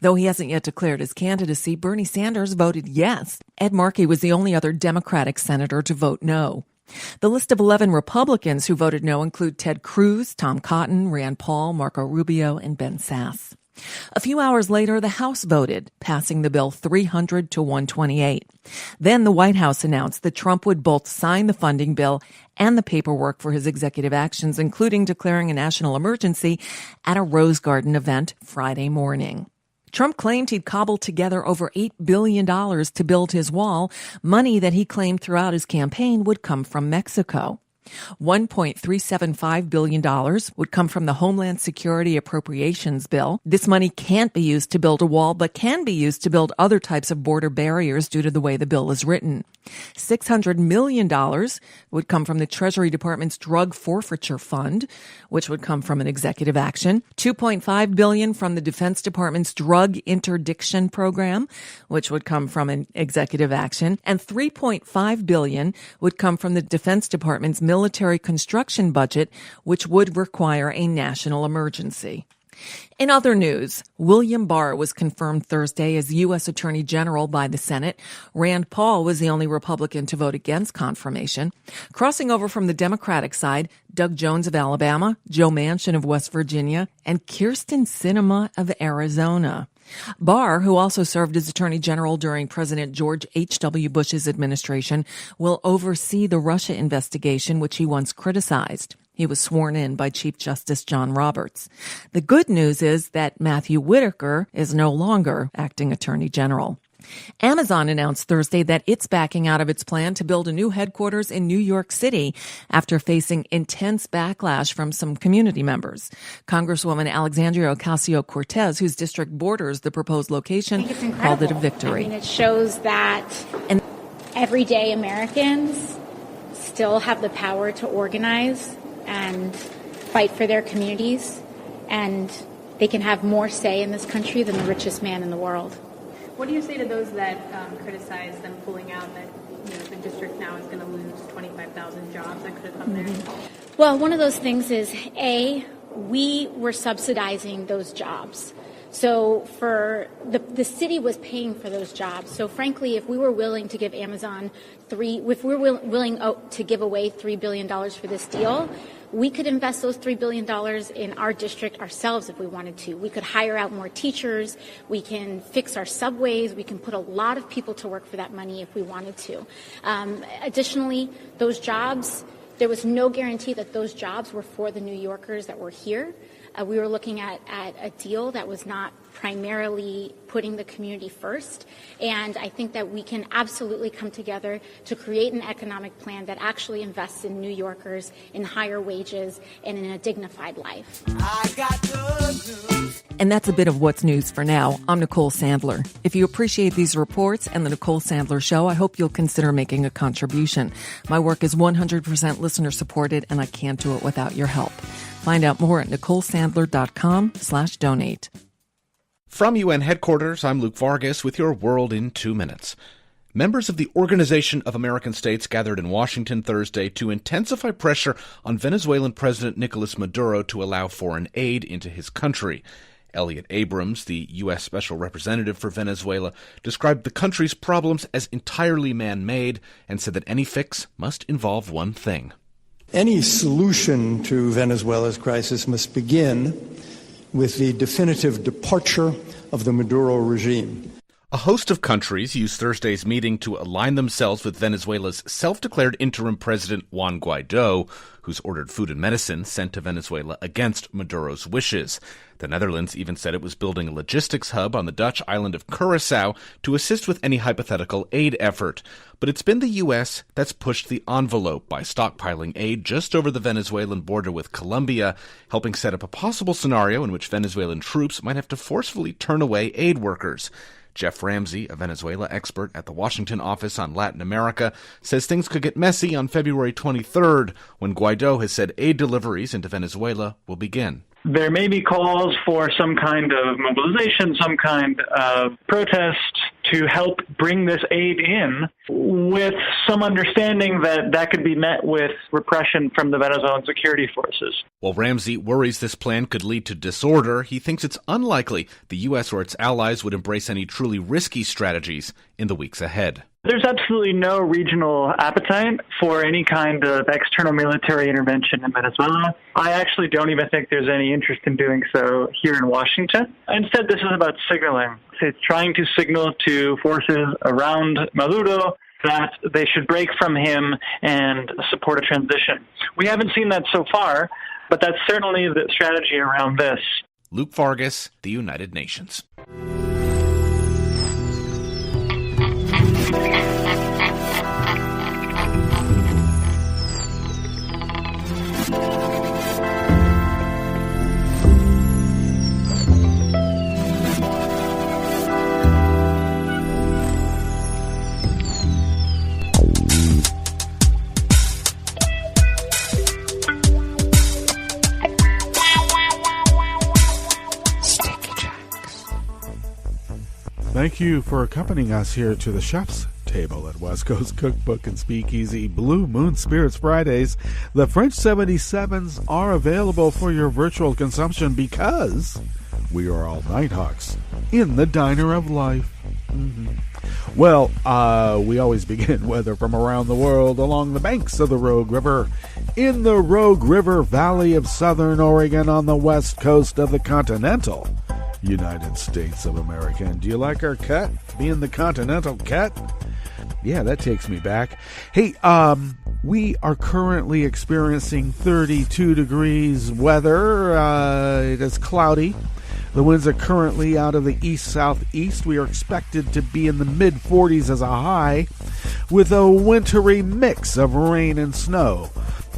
Though he hasn't yet declared his candidacy, Bernie Sanders voted yes. Ed Markey was the only other Democratic senator to vote no. The list of 11 Republicans who voted no include Ted Cruz, Tom Cotton, Rand Paul, Marco Rubio, and Ben Sasse. A few hours later, the House voted, passing the bill 300 to 128. Then the White House announced that Trump would both sign the funding bill and the paperwork for his executive actions, including declaring a national emergency at a Rose Garden event Friday morning. Trump claimed he'd cobbled together over $8 billion to build his wall, money that he claimed throughout his campaign would come from Mexico. $1.375 billion would come from the Homeland Security Appropriations Bill. This money can't be used to build a wall, but can be used to build other types of border barriers due to the way the bill is written. $600 million would come from the Treasury Department's Drug Forfeiture Fund, which would come from an executive action. $2.5 billion from the Defense Department's Drug Interdiction Program, which would come from an executive action. And $3.5 billion would come from the Defense Department's military construction budget, which would require a national emergency. In other news, William Barr was confirmed Thursday as U.S. Attorney General by the Senate. Rand Paul was the only Republican to vote against confirmation. Crossing over from the Democratic side, Doug Jones of Alabama, Joe Manchin of West Virginia, and Kyrsten Sinema of Arizona. Barr, who also served as Attorney General during President George H.W. Bush's administration, will oversee the Russia investigation, which he once criticized. He was sworn in by Chief Justice John Roberts. The good news is that Matthew Whitaker is no longer acting Attorney General. Amazon announced Thursday that it's backing out of its plan to build a new headquarters in New York City after facing intense backlash from some community members. Congresswoman Alexandria Ocasio-Cortez, whose district borders the proposed location, called it a victory. I mean, it shows that everyday Americans still have the power to organize and fight for their communities, and they can have more say in this country than the richest man in the world. What do you say to those that criticize them pulling out, that the district now is going to lose 25,000 jobs that could have come there? Well, one of those things is, A, we were subsidizing those jobs. So for the city was paying for those jobs. So frankly, if we were willing to give Amazon willing to give away $3 billion for this deal, we could invest those $3 billion in our district ourselves if we wanted to. We could hire out more teachers. We can fix our subways. We can put a lot of people to work for that money if we wanted to. Additionally, those jobs, there was no guarantee that those jobs were for the New Yorkers that were here. We were looking at a deal that was not primarily putting the community first. And I think that we can absolutely come together to create an economic plan that actually invests in New Yorkers, in higher wages, and in a dignified life. I got good news. And that's a bit of what's news for now. I'm Nicole Sandler. If you appreciate these reports and the Nicole Sandler Show, I hope you'll consider making a contribution. My work is 100% listener supported, and I can't do it without your help. Find out more at NicoleSandler.com/donate. From UN headquarters, I'm Luke Vargas with your World in 2 minutes. Members of the Organization of American States gathered in Washington Thursday to intensify pressure on Venezuelan President Nicolas Maduro to allow foreign aid into his country. Elliot Abrams, the U.S. Special Representative for Venezuela, described the country's problems as entirely man-made and said that any fix must involve one thing. Any solution to Venezuela's crisis must begin with the definitive departure of the Maduro regime. A host of countries used Thursday's meeting to align themselves with Venezuela's self-declared interim president Juan Guaido, who's ordered food and medicine sent to Venezuela against Maduro's wishes. The Netherlands even said it was building a logistics hub on the Dutch island of Curaçao to assist with any hypothetical aid effort. But it's been the U.S. that's pushed the envelope by stockpiling aid just over the Venezuelan border with Colombia, helping set up a possible scenario in which Venezuelan troops might have to forcefully turn away aid workers. Jeff Ramsey, a Venezuela expert at the Washington office on Latin America, says things could get messy on February 23rd when Guaido has said aid deliveries into Venezuela will begin. There may be calls for some kind of mobilization, some kind of protest to help bring this aid in, with some understanding that that could be met with repression from the Venezuelan security forces. While Ramsey worries this plan could lead to disorder, he thinks it's unlikely the U.S. or its allies would embrace any truly risky strategies in the weeks ahead. There's absolutely no regional appetite for any kind of external military intervention in Venezuela. I actually don't even think there's any interest in doing so here in Washington. Instead, this is about signaling. It's trying to signal to forces around Maduro that they should break from him and support a transition. We haven't seen that so far, but that's certainly the strategy around this. Luke Vargas, The United Nations. Thank you for accompanying us here to the chef's table at West Coast Cookbook and Speakeasy Blue Moon Spirits Fridays. The French 77s are available for your virtual consumption because we are all Nighthawks in the diner of life. Well, we always begin weather from around the world along the banks of the Rogue River, in the Rogue River Valley of Southern Oregon on the west coast of the continental United States of America. And do you like our cut? Being the continental cut? Yeah, that takes me back. Hey, we are currently experiencing 32 degrees weather. It is cloudy. The winds are currently out of the east-southeast. We are expected to be in the mid-40s as a high, with a wintry mix of rain and snow.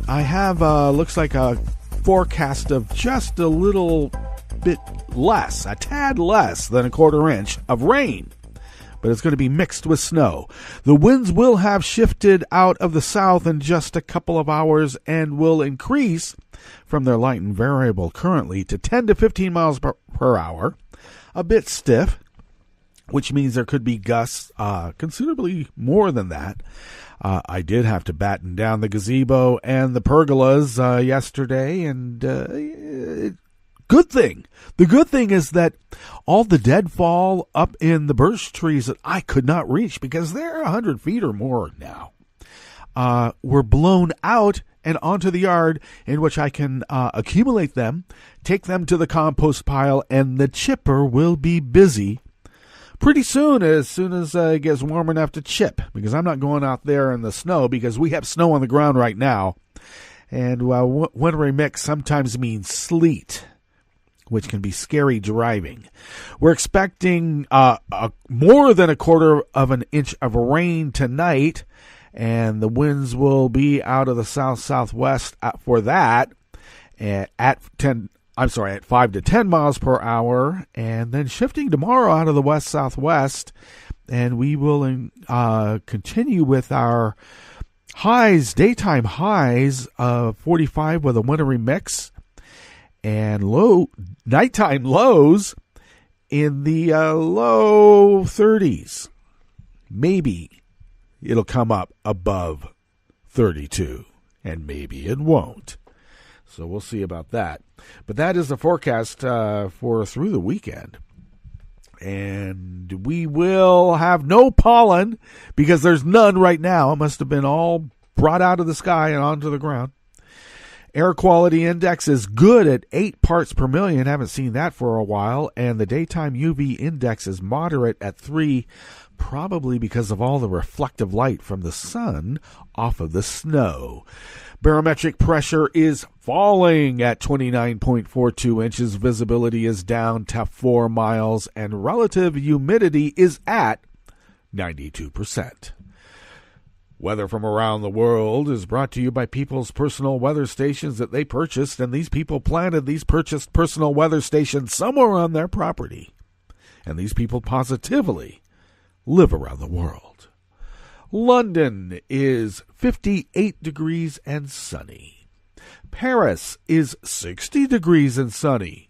I have, looks like a forecast of just a little bit less, a tad less than a quarter inch of rain, but it's going to be mixed with snow. The winds will have shifted out of the south in just a couple of hours and will increase from their light and variable currently to 10 to 15 miles per hour, a bit stiff, which means there could be gusts considerably more than that. I did have to batten down the gazebo and the pergolas yesterday, and good thing. The good thing is that all the deadfall up in the birch trees that I could not reach because they're 100 feet or more now were blown out and onto the yard, in which I can accumulate them, take them to the compost pile, and the chipper will be busy pretty soon as it gets warm enough to chip, because I'm not going out there in the snow because we have snow on the ground right now. And wintry mix sometimes means sleet. which can be scary driving. We're expecting more than a quarter of an inch of rain tonight, and the winds will be out of the south-southwest for that at 5 to 10 miles per hour, and then shifting tomorrow out of the west-southwest, and we will continue with our highs, daytime highs of 45 with a wintry mix, and nighttime lows in the low 30s. Maybe it'll come up above 32, and maybe it won't. So we'll see about that. But that is the forecast for through the weekend. And we will have no pollen because there's none right now. It must have been all brought out of the sky and onto the ground. Air quality index is good at 8 parts per million. Haven't seen that for a while. And the daytime UV index is moderate at 3, probably because of all the reflective light from the sun off of the snow. Barometric pressure is falling at 29.42 inches. Visibility is down to 4 miles, and relative humidity is at 92%. Weather from around the world is brought to you by people's personal weather stations that they purchased, and these people planted these purchased personal weather stations somewhere on their property. And these people positively live around the world. London is 58 degrees and sunny. Paris is 60 degrees and sunny.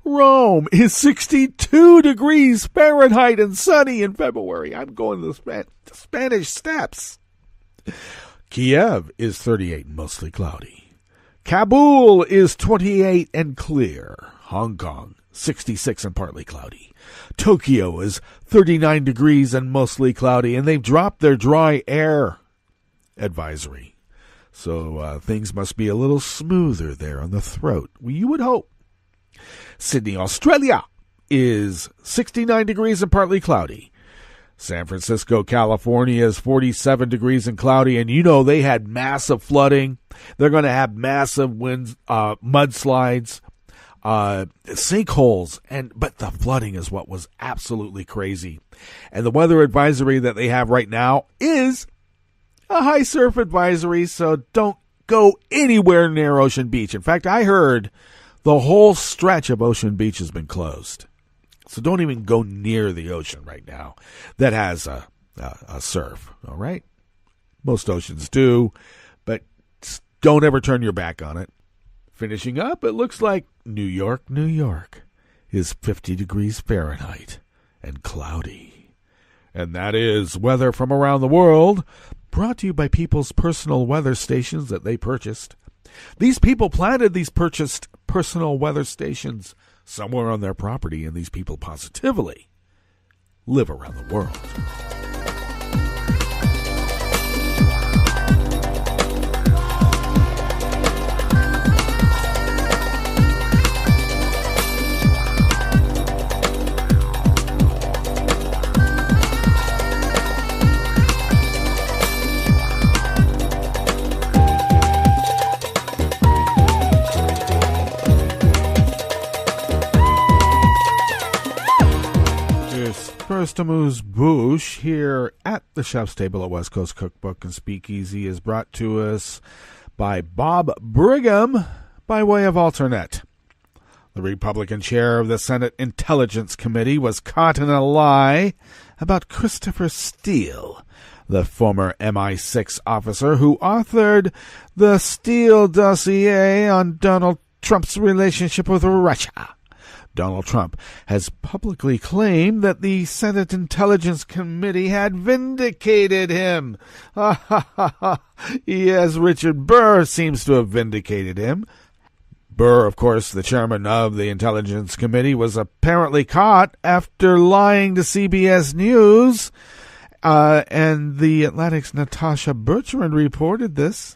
Rome is 62 degrees Fahrenheit and sunny in February. I'm going to the Spanish Steps. Kiev is 38 and mostly cloudy. Kabul is 28 and clear. Hong Kong, 66 and partly cloudy. Tokyo is 39 degrees and mostly cloudy, and they've dropped their dry air advisory. So things must be a little smoother there on the throat. You would hope. Sydney, Australia is 69 degrees and partly cloudy. San Francisco, California is 47 degrees and cloudy, and you know they had massive flooding. They're going to have massive winds, mudslides, sinkholes, but the flooding is what was absolutely crazy. And the weather advisory that they have right now is a high surf advisory, so don't go anywhere near Ocean Beach. In fact, I heard the whole stretch of Ocean Beach has been closed. So don't even go near the ocean right now that has a surf, all right? Most oceans do, but don't ever turn your back on it. Finishing up, it looks like New York, New York is 50 degrees Fahrenheit and cloudy. And that is weather from around the world, brought to you by people's personal weather stations that they purchased. These people planted these purchased personal weather stations somewhere on their property, and these people positively live around the world. First amuse-bouche here at the Chef's Table at West Coast Cookbook and Speakeasy is brought to us by Bob Brigham by way of alternate. The Republican chair of the Senate Intelligence Committee was caught in a lie about Christopher Steele, the former MI6 officer who authored the Steele dossier on Donald Trump's relationship with Russia. Donald Trump has publicly claimed that the Senate Intelligence Committee had vindicated him. Yes, Richard Burr seems to have vindicated him. Burr, of course, the chairman of the Intelligence Committee, was apparently caught after lying to CBS News, and the Atlantic's Natasha Bertrand reported this.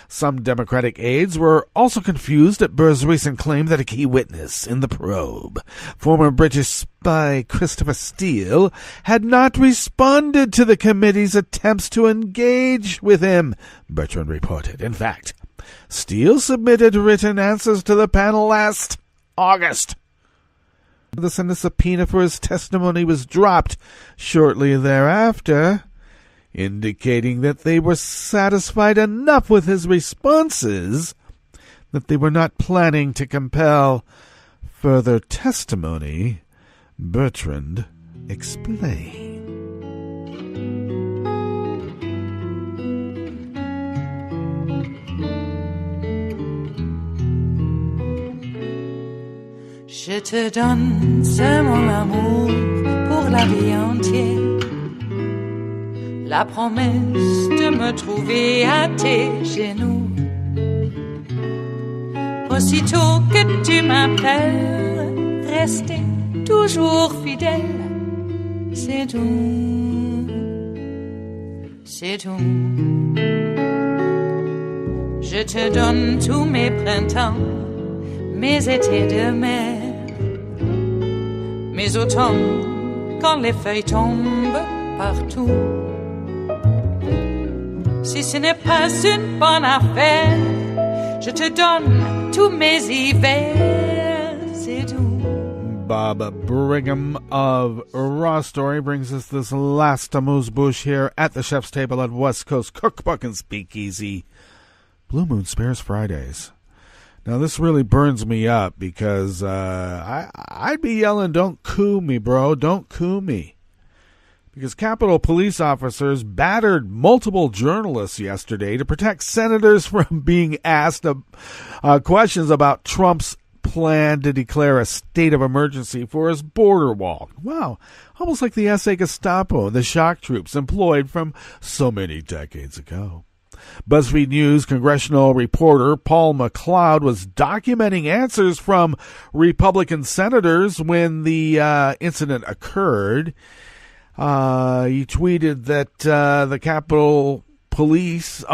Some Democratic aides were also confused at Burr's recent claim that a key witness in the probe, former British spy Christopher Steele, had not responded to the committee's attempts to engage with him, Bertrand reported. In fact, Steele submitted written answers to the panel last August, The Senate subpoena for his testimony was dropped shortly thereafter, indicating that they were satisfied enough with his responses that they were not planning to compel further testimony. Bertrand explained. Je te donne ce mon amour pour la vie entière. La promesse de me trouver à tes genoux. Aussitôt que tu m'appelles, rester toujours fidèle. C'est tout, c'est tout. Je te donne tous mes printemps, mes étés de mer, mes automnes quand les feuilles tombent partout. Si ce n'est pas une bonne affaire, je te donne tous mes hivers, c'est tout. Bob Brigham of Raw Story brings us this last amuse-bouche here at the chef's table at West Coast Cookbook and Speakeasy. Blue Moon Spares Fridays. Now, this really burns me up because I'd be yelling, don't coo me, bro, don't coo me. Because Capitol Police officers battered multiple journalists yesterday to protect senators from being asked questions about Trump's plan to declare a state of emergency for his border wall. Wow, almost like the SA Gestapo and the shock troops employed from so many decades ago. BuzzFeed News congressional reporter Paul McLeod was documenting answers from Republican senators when the incident occurred. He tweeted that the Capitol Police,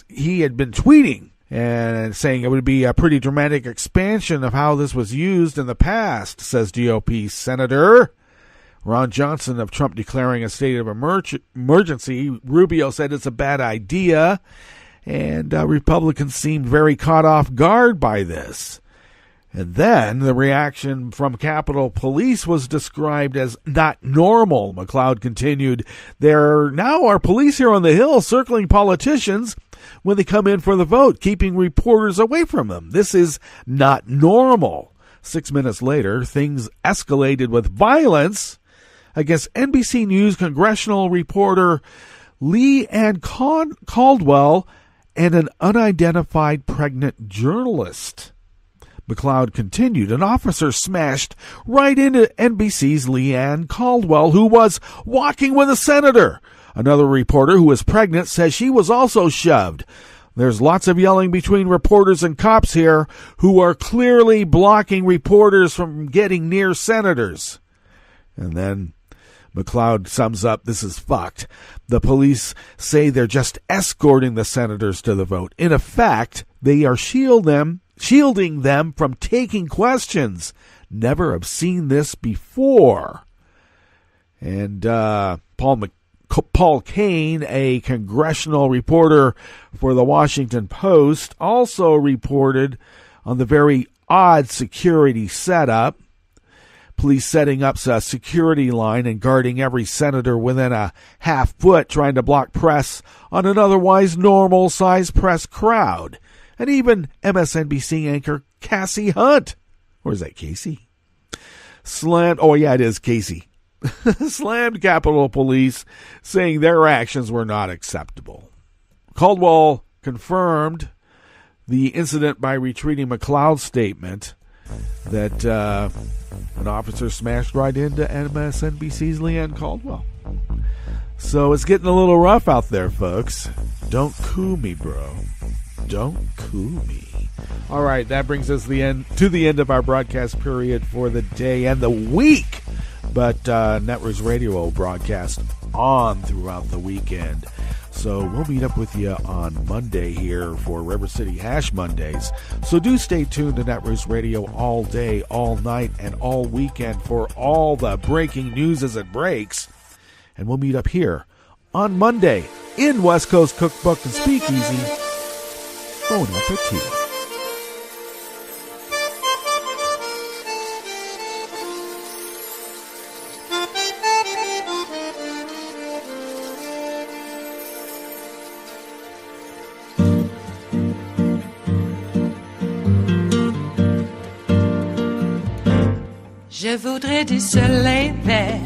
he had been tweeting and saying it would be a pretty dramatic expansion of how this was used in the past, says GOP Senator Ron Johnson of Trump declaring a state of emergency. Rubio said it's a bad idea, and Republicans seemed very caught off guard by this. And then the reaction from Capitol Police was described as not normal. McLeod continued, there now are police here on the Hill circling politicians when they come in for the vote, keeping reporters away from them. This is not normal. 6 minutes later, things escalated with violence against NBC News congressional reporter Lee Ann Caldwell and an unidentified pregnant journalist. McLeod continued, an officer smashed right into NBC's Lee Ann Caldwell, who was walking with a senator. Another reporter who was pregnant says she was also shoved. There's lots of yelling between reporters and cops here who are clearly blocking reporters from getting near senators. And then McLeod sums up, this is fucked. The police say they're just escorting the senators to the vote. In effect, they are shielding them from taking questions. Never have seen this before. And Paul Kane, a congressional reporter for the Washington Post, also reported on the very odd security setup. Police setting up a security line and guarding every senator within a half foot, trying to block press on an otherwise normal-sized press crowd. And even MSNBC anchor Cassie Hunt, or is that Casey? It is Casey. Slammed Capitol Police, saying their actions were not acceptable. Caldwell confirmed the incident by retweeting McLeod's statement that an officer smashed right into MSNBC's Lee Ann Caldwell. So it's getting a little rough out there, folks. Don't coo me, bro. Don't coo me. All right, that brings us to the end of our broadcast period for the day and the week. But Netroots Radio will broadcast on throughout the weekend. So we'll meet up with you on Monday here for River City Hash Mondays. So do stay tuned to Netroots Radio all day, all night, and all weekend for all the breaking news as it breaks. And we'll meet up here on Monday in West Coast Cookbook and Speakeasy. Bon appetit. Je voudrais du soleil vert,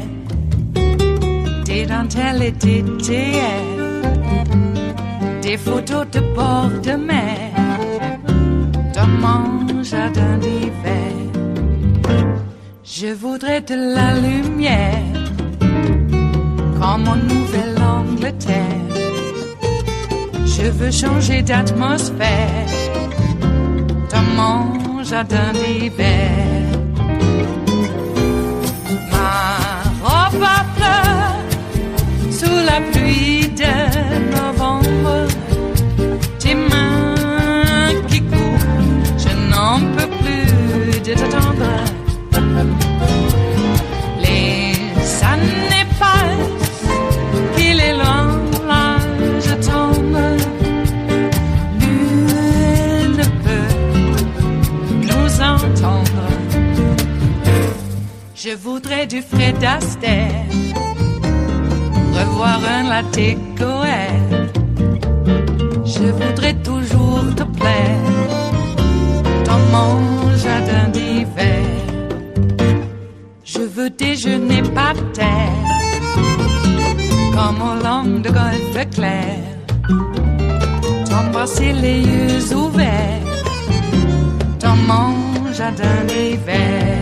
des dentelles et des théières, des photos de bord de mer, dans mon jardin d'hiver. Je voudrais de la lumière, comme en Nouvelle-Angleterre. Je veux changer d'atmosphère, dans mon jardin d'hiver. Ma robe à fleurs, sous la pluie de novembre, tes mains qui courent, je n'en peux plus de t'attendre. Les années passent, qu'il est loin, là je tombe. Nul ne peut nous entendre. Je voudrais du Fred Astaire, revoir un latte Goël. Je voudrais toujours te plaire, dans mon jardin d'hiver. Je veux déjeuner par terre, comme au long de golfe clair, t'embrasser les yeux ouverts, dans mon jardin d'hiver.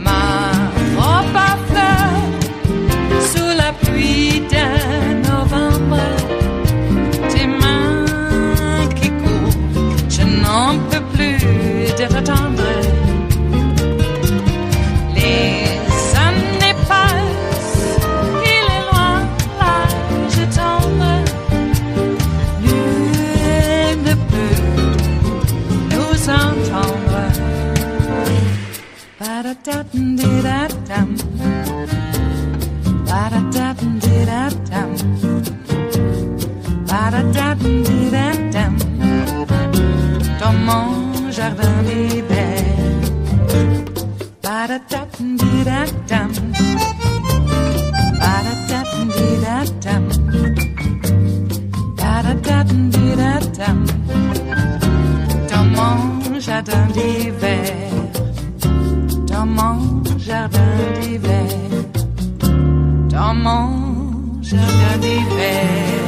Ma robe à fleurs, sous la pluie de novembre, tes mains qui courent, je n'en peux plus de t'attendre. Ba-da-da-dum-di-da-dum, ba-da-da-dum-di-da-dum, ba-da-da-dum-di-da-dum, dans mon jardin d'hiver. Ba-da-da-dum-di-da-dum, ba-da-da-dum-di-da-dum, ba-da-da-dum-di-da-dum, dans mon jardin d'hiver. Dans mon jardin d'hiver, dans mon jardin d'hiver.